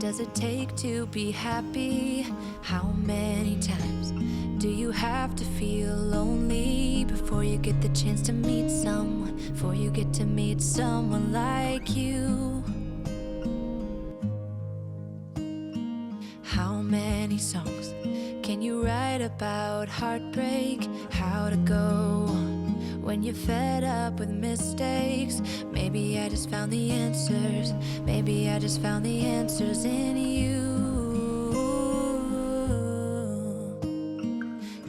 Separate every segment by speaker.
Speaker 1: does it take to be happy? How many times do you have to feel lonely before you get the chance to meet someone? Before you get to meet someone like you? How many songs can you write about heartbreak? How to go when you're fed up with mistakes? Maybe I just found the answers. Maybe I just found the answers in you.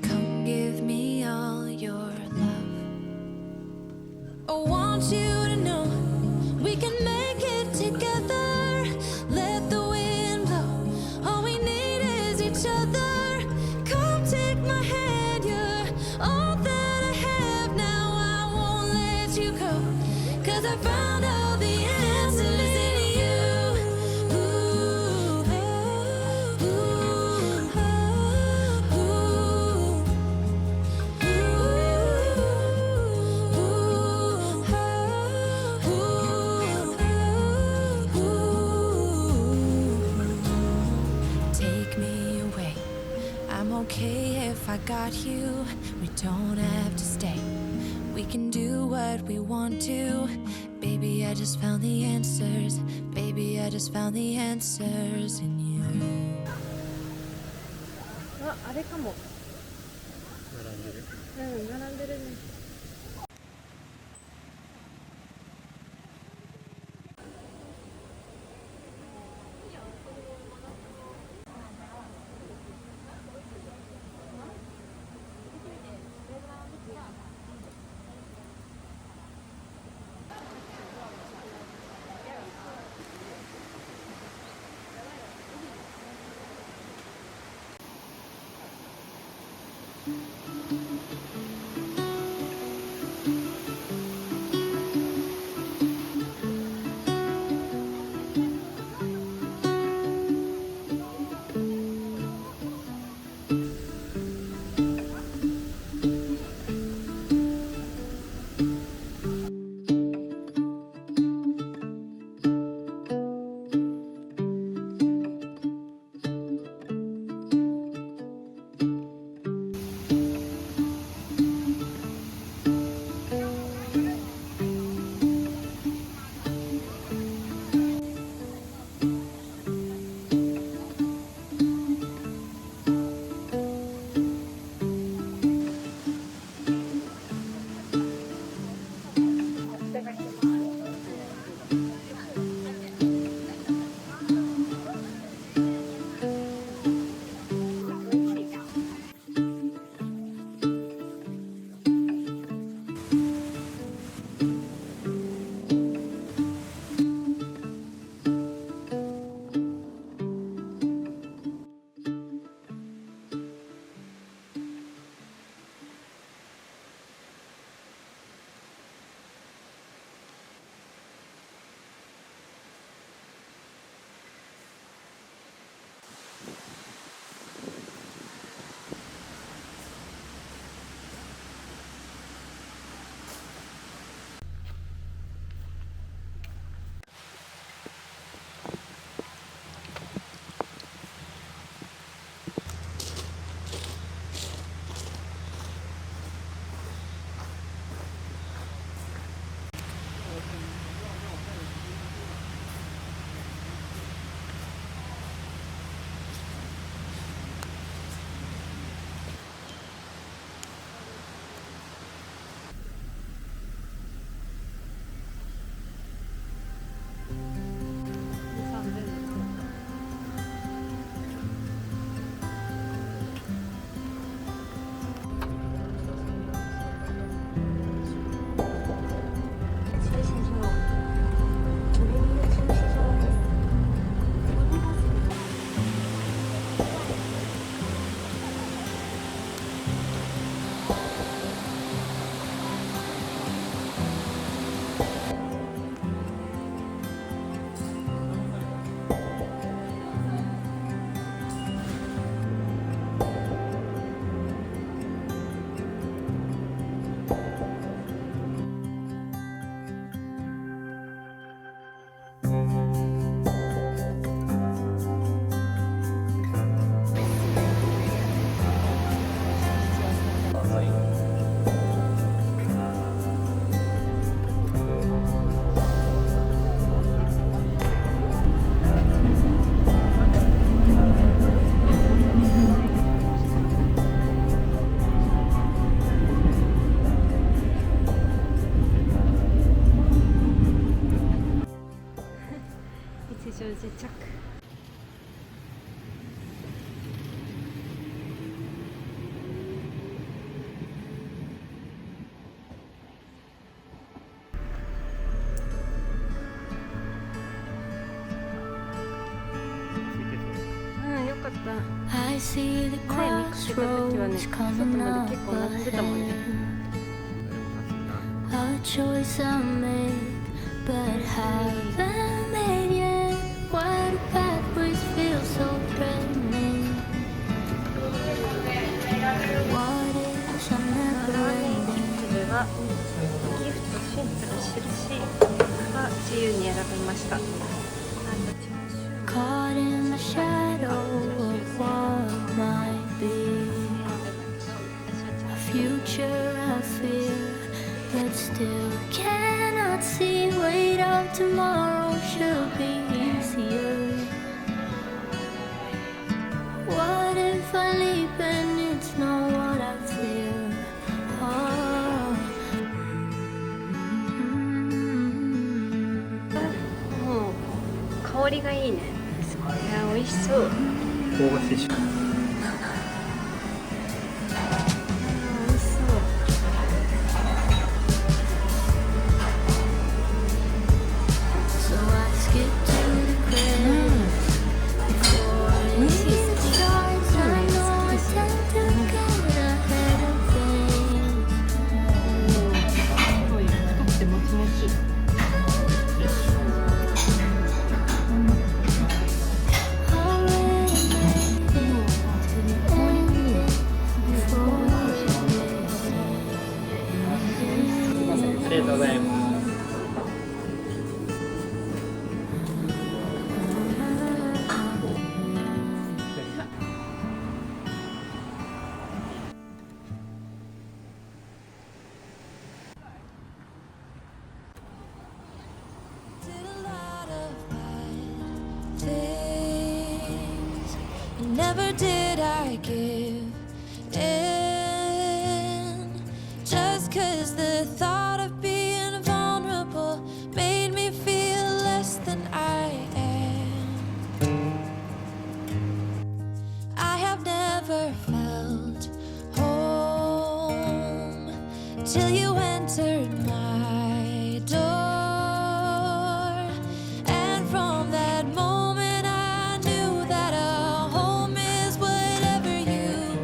Speaker 1: Come give me all your love. I want you to know we can make it together. Let the wind blow. All we need is each other. Come take my hand. You're all that I have now. I won't let you go, 'cause I found all the answers in you. Ooh, ooh, ooh, take me away. I'm okay if I got you. We don't have to stay. We can do what we want to. Baby, I just found the answers. Baby, I just found the answers in you.
Speaker 2: あ、あれかも。
Speaker 3: 並んでる。
Speaker 2: うん、並んでるね。
Speaker 1: I see the
Speaker 2: 前に来てた時はね、
Speaker 1: crossroads
Speaker 2: 外
Speaker 1: coming
Speaker 2: ま
Speaker 1: up
Speaker 2: で結構並んでたもんね。
Speaker 1: ahead. A choice I made, but haven't made yet. Why do pathways feel so threatening? What if I'm never ending?
Speaker 2: それはギフト、シンプル、印が自由に選べました。
Speaker 1: Caught in the shadow of what might be. A future I fear, but still cannot see. Wait up, tomorrow should be easier. What if I leap and it's not what I fear? Oh.
Speaker 2: もう香りがいいね。いや、美味しそう。
Speaker 3: 香ばしいし。
Speaker 2: 美味しそう。
Speaker 1: So I skip to the credits before it starts. I know I tend to get ahead of things.
Speaker 2: すごい太くてもちもち。
Speaker 1: Already made it to the ending before it
Speaker 3: ありがとうございます。
Speaker 1: Did a lot of bad things, and never did I give in. Just 'cause the thought of being vulnerable made me feel less than I am. I have never felt home till you entered my door. And from that moment I knew that a home is whatever you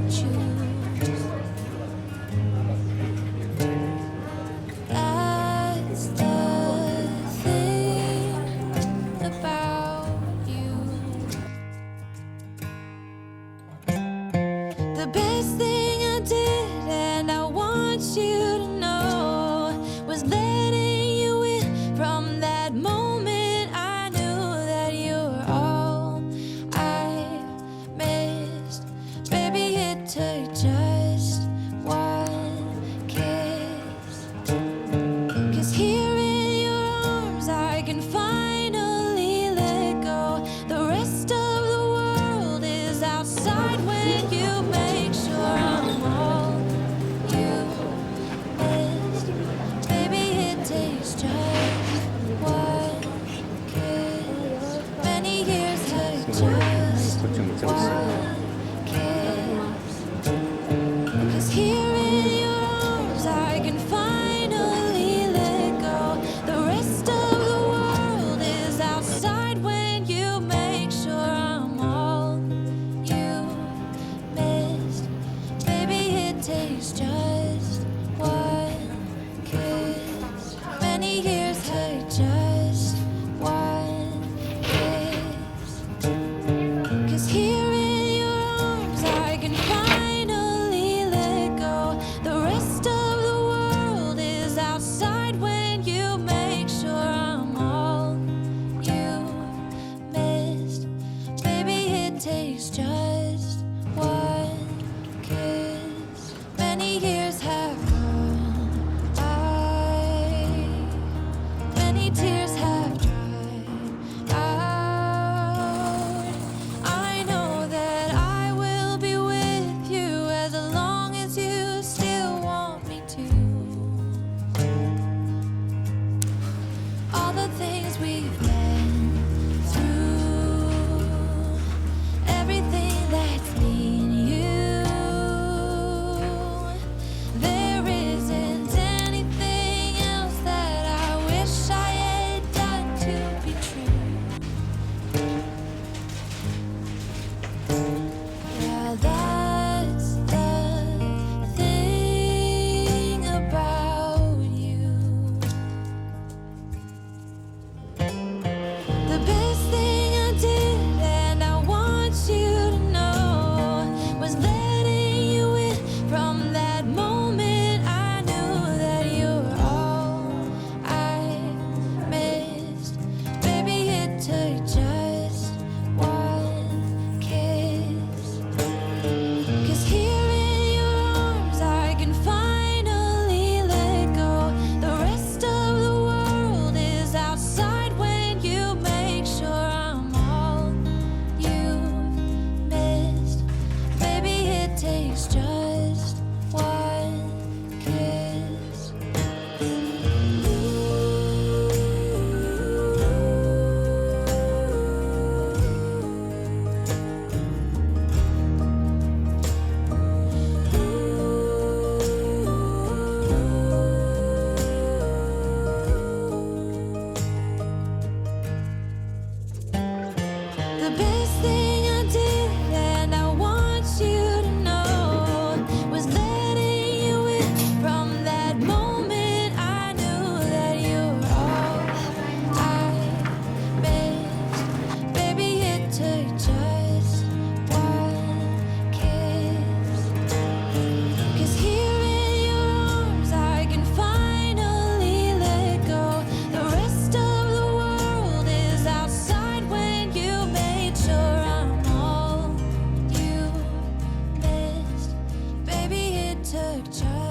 Speaker 1: choose. That's the thing about you. The best thing I did, and I want you to know, was letting you in. From that moment I knew that you were all I missed. Baby, it took just one kiss. 'Cause here in your arms I can finally let go. The rest of the world is outside when you make sure I'm all you missed. Baby, it takes just one kiss. Many years took just
Speaker 3: こっちもめっちゃ美味しい。
Speaker 1: one kiss. 'Cause here in your arms I can finally let go. The rest of the world is outside when you make sure I'm all you missed. Baby, it takes just one kiss. Many years took just one kiss. 'Cause here in your arms I can finally let go. The rest of the world is outside when you make sure I'm all you missed. Baby, it takes just one kiss. Many years have gone took charge.